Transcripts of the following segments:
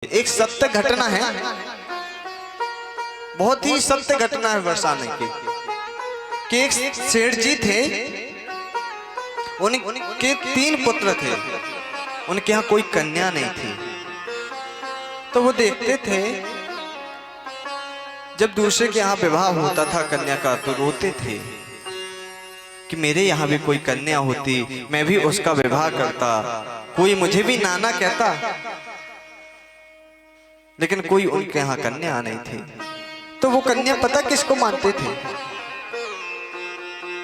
एक सत्य घटना है, बहुत ही सत्य घटना है बरसाने की कि एक सेठ जी थे, उनके 3 पुत्र थे, उनके यहाँ कोई कन्या नहीं थी। तो वो देखते थे जब दूसरे के यहाँ विवाह होता था कन्या का तो रोते थे कि मेरे यहाँ भी कोई कन्या होती, मैं भी उसका विवाह करता, कोई मुझे भी नाना कहता, लेकिन कोई उनके यहाँ कन्या नहीं थी। तो वो कन्या पता किसको मानते थे?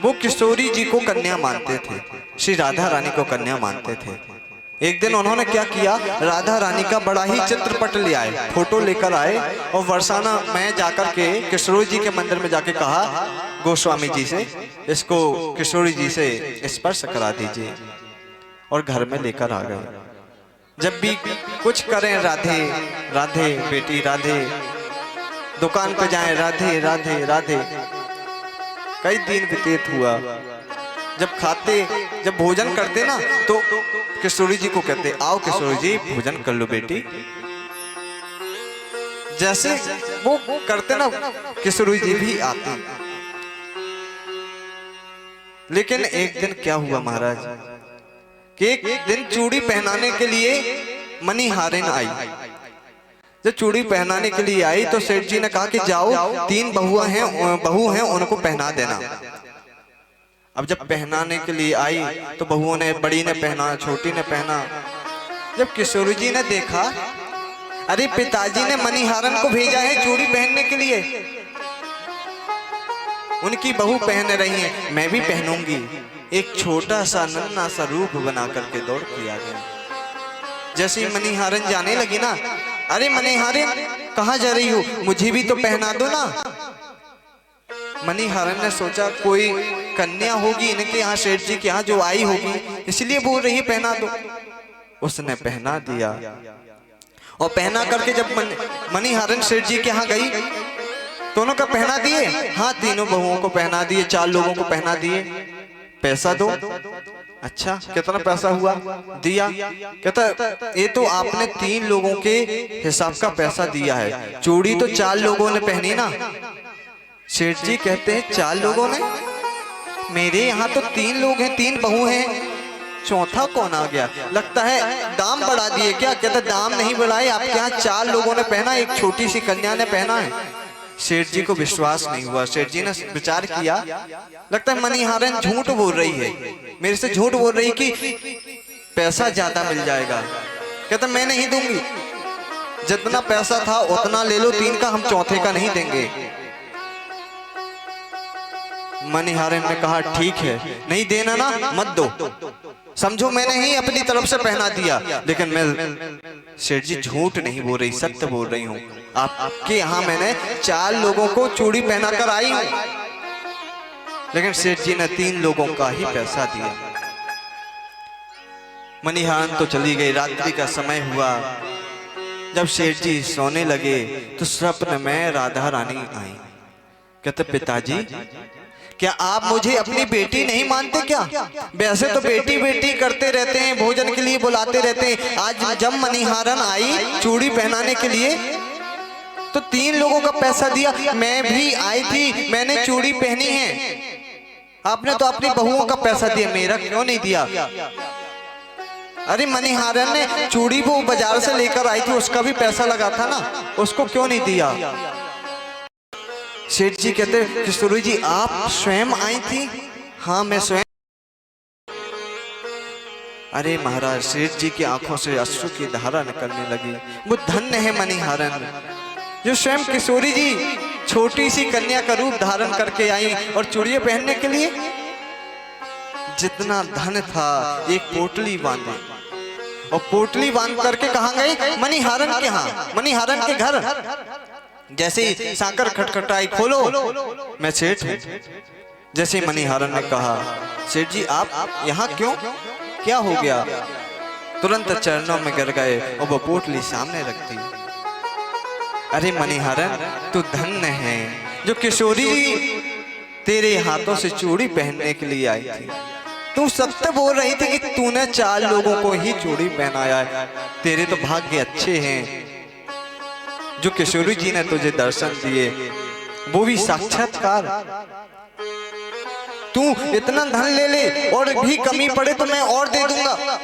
वो किशोरी जी को कन्या मानते थे, श्री राधा रानी को कन्या मानते थे। एक दिन उन्होंने क्या किया, राधा रानी का बड़ा ही चित्रपट ले आए, फोटो लेकर आए और बरसाना में जाकर के किशोरी जी के मंदिर में जाके कहा गोस्वामी जी से, इसको किशोरी जी से स्पर्श करा दीजिए, और घर में लेकर आ गए। जब भी कुछ करें राधे राधे बेटी राधे, दुकान पे जाएं राधे राधे राधे। कई दिन व्यतीत हुआ, जब भोजन करते ना तो किशोरी जी को कहते आओ किशोरी जी भोजन कर लो बेटी। जैसे वो करते ना किशोरी जी भी आती। लेकिन एक दिन क्या हुआ महाराज कि एक दिन चूड़ी पहनाने के लिए मणिहारिन आई। जब चूड़ी पहनाने के लिए आई तो सेठ जी ने कहा कि जाओ 3 बहू हैं उनको पहना देना। अब जब पहनाने के लिए आई तो बहुओं ने, बड़ी ने पहना, छोटी ने पहना। जब किशोरी जी ने देखा, अरे पिताजी ने मणिहारन को भेजा है चूड़ी पहनने के लिए, उनकी बहू पहन रही है, मैं भी पहनूंगी। एक छोटा सा नन्हा सा रूप बना करके दौड़ के आ गया। जैसे ही मणिहारन जाने लगी ना, अरे मणिहारन कहाँ जा रही हो, मुझे भी तो पहना दो ना। मणिहारन ने सोचा कोई कन्या होगी इनके यहाँ, सेठ जी के यहाँ जो आई होगी, इसलिए बोल रही पहना दो। उसने पहना दिया और पहना करके जब मणिहारन सेठ जी के यहाँ गई, दोनों का पहना दिए, हाँ तीनों बहुओं को पहना दिए, 4 लोगों को पहना दिए। पैसा दो। अच्छा कितना पैसा हुआ? दिया। कहता ये तो आपने 3 लोगों के हिसाब का पैसा दिया है, चूड़ी तो 4 लोगों ने पहनी ना। सेठ जी कहते हैं 4 लोगों ने? मेरे यहाँ तो 3 लोग हैं, 3 बहू हैं, चौथा कौन आ गया? लगता है दाम बढ़ा दिए क्या? कहता दाम नहीं बढ़ाए, आपके यहाँ 4 लोगों ने पहना, एक छोटी सी कन्या ने पहना है। सेठ जी को विश्वास नहीं हुआ। सेठ जी ने विचार किया, लगता है मणिहारन झूठ बोल रही है, मेरे से झूठ बोल रही कि पैसा ज्यादा मिल जाएगा। कहता मैं नहीं दूंगी, जितना पैसा था उतना ले लो, 3 का, हम चौथे का नहीं देंगे। मणिहारन ने कहा ठीक है, नहीं देना ना मत दो, समझो मैंने ही अपनी तरफ से पहना दिया, लेकिन मैं सेठ जी झूठ नहीं बोल रही, सत्य बोल रही हूँ। आपके यहाँ मैंने 4 लोगों को चूड़ी पहना कर आई हूँ, लेकिन सेठ जी ने 3 लोगों का ही पैसा दिया। मणिहारन तो चली गई। रात्रि का समय हुआ, जब सेठ जी सोने लगे तो स्वप्न में राधा रानी आई। कहते पिताजी क्या आप मुझे अपनी बेटी नहीं मानते क्या? वैसे तो बेटी बेटी करते रहते हैं, भोजन के लिए बुलाते रहते हैं। आज जब मणिहारन आई चूड़ी पहनाने के लिए तो 3 लोगों का पैसा दिया, मैं भी आई थी, मैंने चूड़ी पहनी है, आपने तो अपनी बहुओं का पैसा दिया, मेरा क्यों नहीं दिया? अरे मणिहारन ने चूड़ी वो बाजार से लेकर आई थी, उसका भी पैसा लगा था ना, उसको क्यों नहीं दिया? सेठ जी कहते किशोरी जी आप स्वयं आई थी? हाँ मैं स्वयं। अरे महाराज, सेठ जी की आंखों से अश्रु की धारा निकलने लगी। वो धन्य है मणिहारन जो स्वयं किशोरी जी छोटी सी कन्या का रूप धारण करके आई और चूड़ियां पहनने के लिए जितना धन था एक पोटली बांधी, और पोटली बांध करके कहाँ गई? मणिहारन के यहाँ, मणिहारन के घर। जैसे ही साकर खटखटाई, खोलो मैं सेठ हूं। जैसे मणिहारन ने कहा सेठ जी आप यहाँ क्यों, क्या हो गया? तुरंत चरणों में गिर गए और वो पोटली सामने रख दी। अरे मणिहारन तू धन्य है जो किशोरी तेरे हाथों से चूड़ी पहनने के लिए आई थी। तू सत्य बोल रही थी कि तूने 4 लोगों को ही चूड़ी पहनाया है, तेरे तो भाग्य अच्छे हैं जो किशोरी जी ने तुझे दर्शन दिए वो भी साक्षात्कार। तू इतना धन ले ले और भी कमी पड़े तो मैं और दे दूंगा।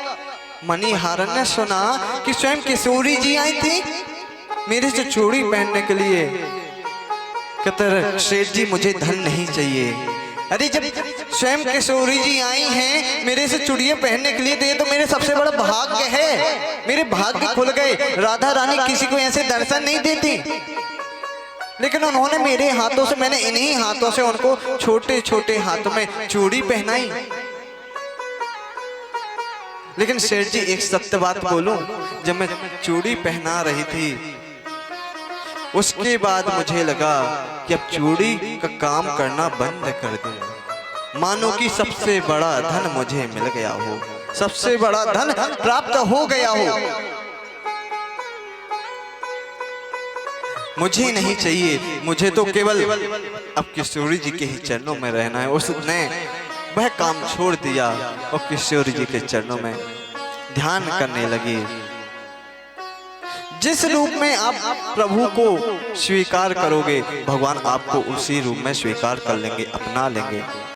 मणिहारन ने सुना कि स्वयं किशोरी जी आई थी मेरे से चूड़ी पहनने के लिए। कहते सेठ जी मुझे धन नहीं चाहिए। अरे जब स्वयं किशोरी जी आई हैं मेरे से चूड़ियां पहनने के लिए तो ये तो मेरे सबसे बड़ा भाग्य है। मेरे भाग्य खुल गए। राधा रानी किसी को ऐसे दर्शन नहीं देती, लेकिन उन्होंने मेरे हाथों से, मैंने इन्हीं हाथों से उनको छोटे छोटे हाथों में चूड़ी पहनाई। लेकिन सेठ जी एक सत्य बात बोलूं, जब मैं चूड़ी पहना रही थी उसके बाद मुझे लगा कि अब चूड़ी का काम करना बंद कर दूं। मानो कि सबसे बड़ा धन मुझे मिल गया हो, सबसे बड़ा धन प्राप्त हो गया हो। मुझे नहीं चाहिए, मुझे तो केवल अब किशोरी जी के ही चरणों में रहना है। उसने वह काम छोड़ दिया और किशोरी जी के चरणों में ध्यान करने लगी। जिस रूप में आप प्रभु को स्वीकार करोगे भगवान आपको उसी रूप में स्वीकार कर लेंगे, अपना लेंगे।